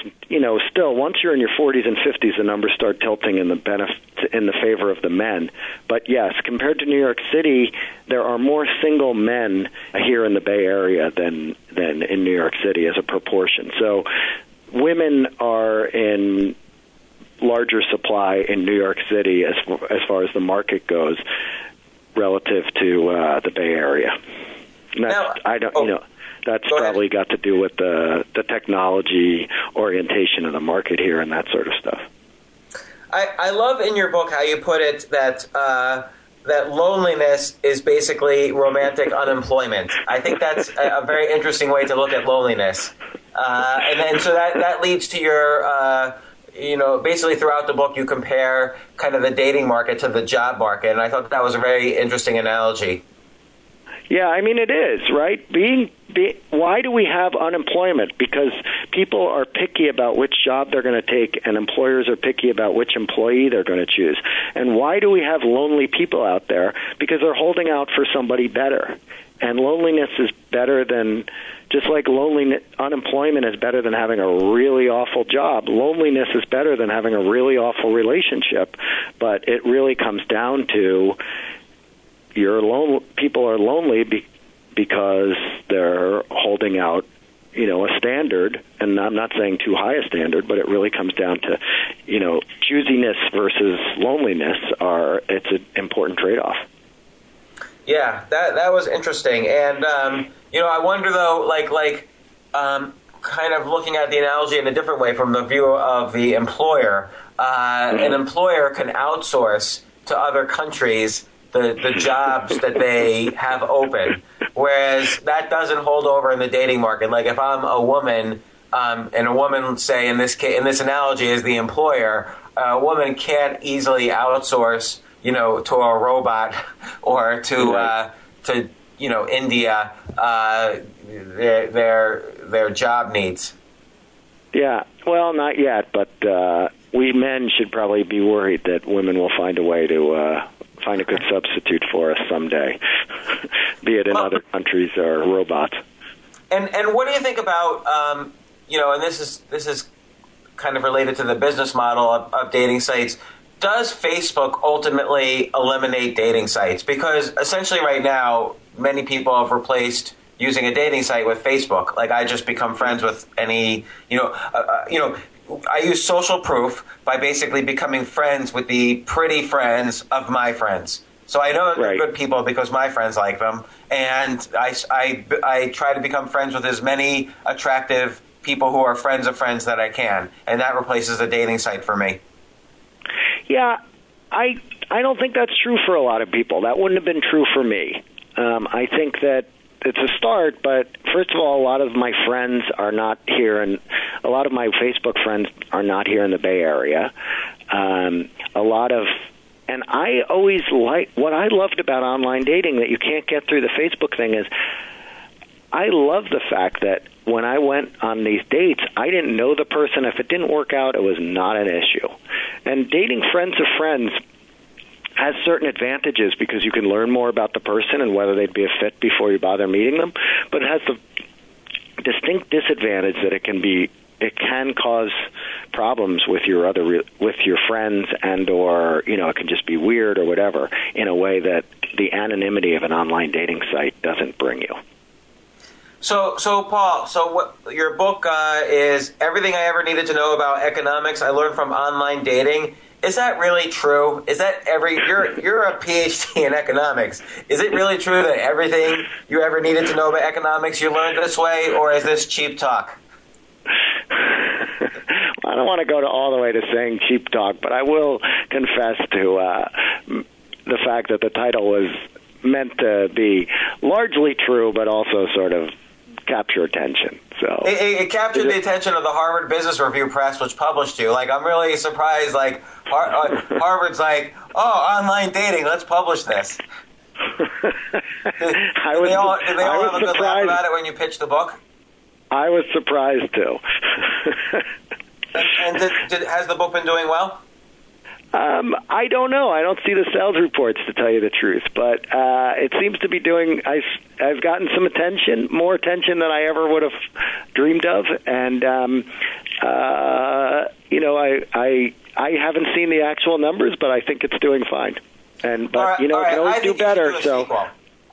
still once you're in your 40s and 50s, the numbers start tilting in the favor of the men. But yes, compared to New York City, there are more single men here in the Bay Area than in New York City as a proportion. So women are in larger supply in New York City as far as the market goes relative to the Bay Area. That's probably got to do with the technology orientation of the market here and that sort of stuff. I love in your book how you put it that loneliness is basically romantic unemployment. I think that's a very interesting way to look at loneliness. And then so that leads to your basically throughout the book you compare kind of the dating market to the job market, and I thought that was a very interesting analogy. Yeah, I mean, it is, right? Why do we have unemployment? Because people are picky about which job they're going to take, and employers are picky about which employee they're going to choose. And why do we have lonely people out there? Because they're holding out for somebody better. And loneliness is better than, just like unemployment is better than having a really awful job. Loneliness is better than having a really awful relationship. But it really comes down to, people are lonely because they're holding out, a standard, and I'm not saying too high a standard, but it really comes down to, choosiness versus loneliness it's an important trade-off. Yeah, that was interesting. And, I wonder, though, kind of looking at the analogy in a different way from the view of the employer. An employer can outsource to other countries the jobs that they have open, whereas that doesn't hold over in the dating market. Like if I'm a woman, and a woman, say in this analogy, is the employer, a woman can't easily outsource, to a robot or to India, their job needs. Yeah, well, not yet, but we men should probably be worried that women will find a way to find a good substitute for us someday, be it in other countries or robots. And what do you think about and this is kind of related to the business model of dating sites. Does Facebook ultimately eliminate dating sites? Because essentially right now, many people have replaced using a dating site with Facebook. Like I just become friends with any, I use social proof by basically becoming friends with the pretty friends of my friends. So I know they're good people because my friends like them, and I try to become friends with as many attractive people who are friends of friends that I can, and that replaces a dating site for me. Yeah, I don't think that's true for a lot of people. That wouldn't have been true for me. I think that it's a start, but first of all, a lot of my friends are not here, and a lot of my Facebook friends are not here in the Bay Area. And I always what I loved about online dating that you can't get through the Facebook thing is I love the fact that when I went on these dates, I didn't know the person. If it didn't work out, it was not an issue. And dating friends of friends has certain advantages because you can learn more about the person and whether they'd be a fit before you bother meeting them. But it has the distinct disadvantage that it can cause problems with your friends, and or it can just be weird or whatever in a way that the anonymity of an online dating site doesn't bring you. So Paul, what your book is Everything I Ever Needed to Know About Economics I Learned from Online Dating. Is that really true? Is that you're a PhD in economics. Is it really true that everything you ever needed to know about economics you learned this way, or is this cheap talk? I don't want to go all the way to saying cheap talk, but I will confess to the fact that the title was meant to be largely true, but also sort of capture attention. So it captured the attention of the Harvard Business Review Press, which published you. Like, I'm really surprised. Like, Harvard's like, online dating, let's publish this. Did they all have a good laugh about it when you pitched the book? I was surprised too. And has the book been doing well? I don't know. I don't see the sales reports, to tell you the truth, but it seems to be doing. I've gotten some attention, more attention than I ever would have dreamed of, and I haven't seen the actual numbers, but I think it's doing fine. It can always do better. So.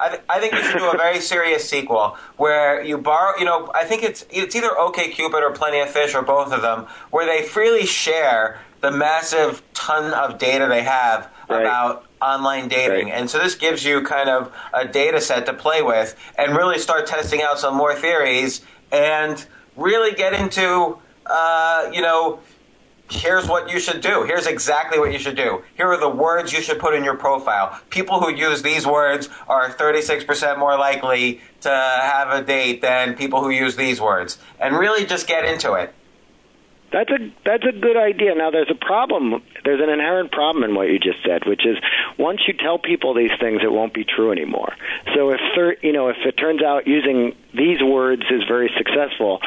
I think you should do a very serious sequel where you borrow, I think it's either OkCupid or Plenty of Fish or both of them, where they freely share the massive ton of data they have about online dating. Right. And so this gives you kind of a data set to play with and really start testing out some more theories and really get into, here's what you should do. Here's exactly what you should do. Here are the words you should put in your profile. People who use these words are 36% more likely to have a date than people who use these words. And really just get into it. That's a good idea. Now, there's a problem. There's an inherent problem in what you just said, which is once you tell people these things, it won't be true anymore. So if it turns out using these words is very successful,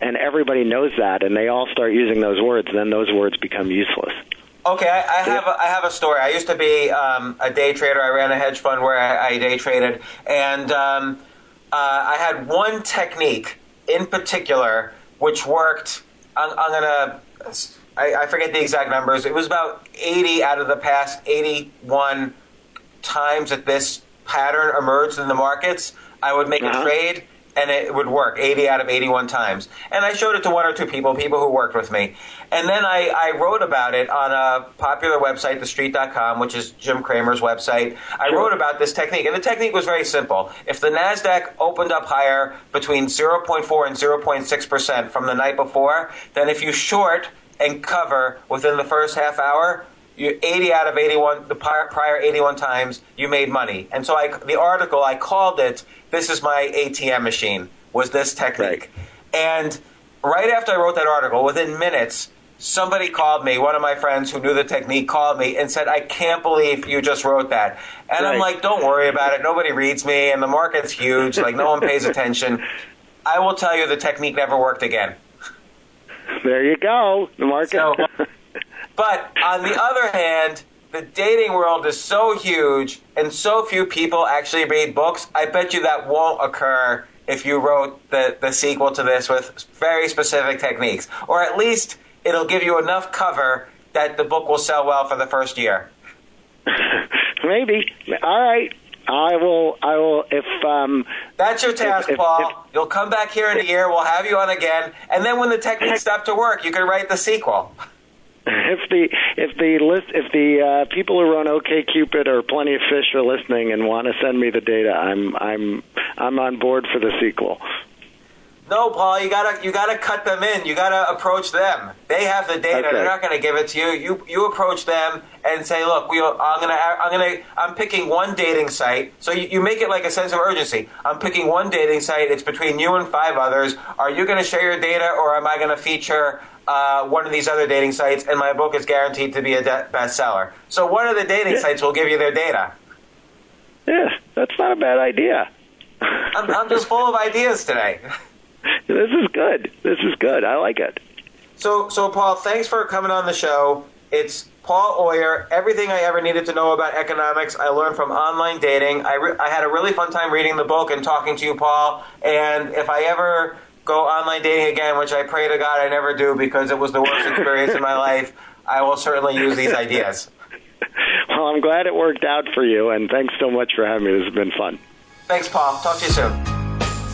and everybody knows that, and they all start using those words, then those words become useless. Okay, I have a story. I used to be a day trader. I ran a hedge fund where I day traded, and I had one technique in particular which worked. I forget the exact numbers. It was about 80 out of the past 81 times that this pattern emerged in the markets, I would make a trade, and it would work 80 out of 81 times. And I showed it to one or two people who worked with me. And then I wrote about it on a popular website, thestreet.com, which is Jim Cramer's website. I wrote about this technique, and the technique was very simple. If the NASDAQ opened up higher between 0.4 and 0.6% from the night before, then if you short and cover within the first half hour, you 80 out of 81, the prior 81 times, you made money. And so the article, I called it, "This is my ATM machine," was this technique. Right. And right after I wrote that article, within minutes, somebody called me, one of my friends who knew the technique called me and said, "I can't believe you just wrote that." And I'm like, "Don't worry about it. Nobody reads me, and the market's huge. Like, no one pays attention." I will tell you the technique never worked again. There you go. The market. But on the other hand, the dating world is so huge and so few people actually read books. I bet you that won't occur if you wrote the sequel to this with very specific techniques. Or at least it'll give you enough cover that the book will sell well for the first year. Maybe. All right. I will, if... That's your task, Paul. You'll come back here in a year, we'll have you on again, and then when the techniques stop to work, you can write the sequel. If the people who run OkCupid or Plenty of Fish are listening and want to send me the data, I'm on board for the sequel. No, Paul, you gotta cut them in. You gotta approach them. They have the data. Okay. They're not gonna give it to you. You approach them and say, "Look, I'm picking one dating site." So you make it like a sense of urgency. I'm picking one dating site. It's between you and 5 others. Are you gonna share your data, or am I gonna feature one of these other dating sites? And my book is guaranteed to be a bestseller. So one of the dating sites will give you their data. Yeah, that's not a bad idea. I'm just full of ideas today. This is good. I like it. So Paul, thanks for coming on the show. It's Paul Oyer. Everything I ever needed to know about economics, I learned from online dating. I had a really fun time reading the book and talking to you, Paul. And if I ever go online dating again, which I pray to God I never do because it was the worst experience in my life, I will certainly use these ideas. Well, I'm glad it worked out for you, and thanks so much for having me. This has been fun. Thanks, Paul. Talk to you soon.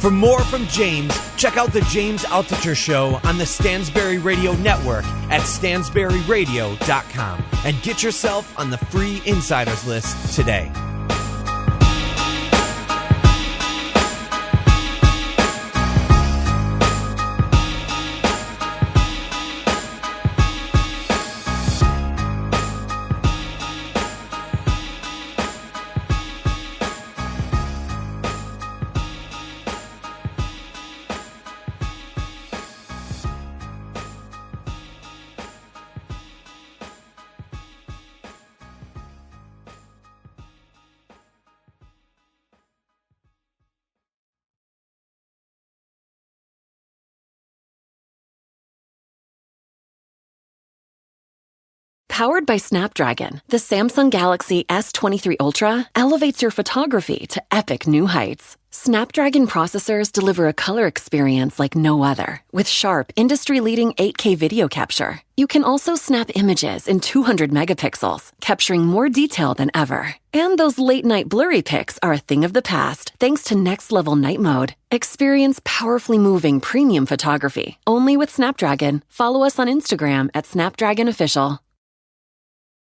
For more from James, check out the James Altucher Show on the Stansberry Radio Network at stansberryradio.com and get yourself on the free insiders list today. Powered by Snapdragon, the Samsung Galaxy S23 Ultra elevates your photography to epic new heights. Snapdragon processors deliver a color experience like no other, with sharp, industry-leading 8K video capture. You can also snap images in 200 megapixels, capturing more detail than ever. And those late-night blurry pics are a thing of the past, thanks to next-level night mode. Experience powerfully moving premium photography, only with Snapdragon. Follow us on Instagram at Snapdragon Official.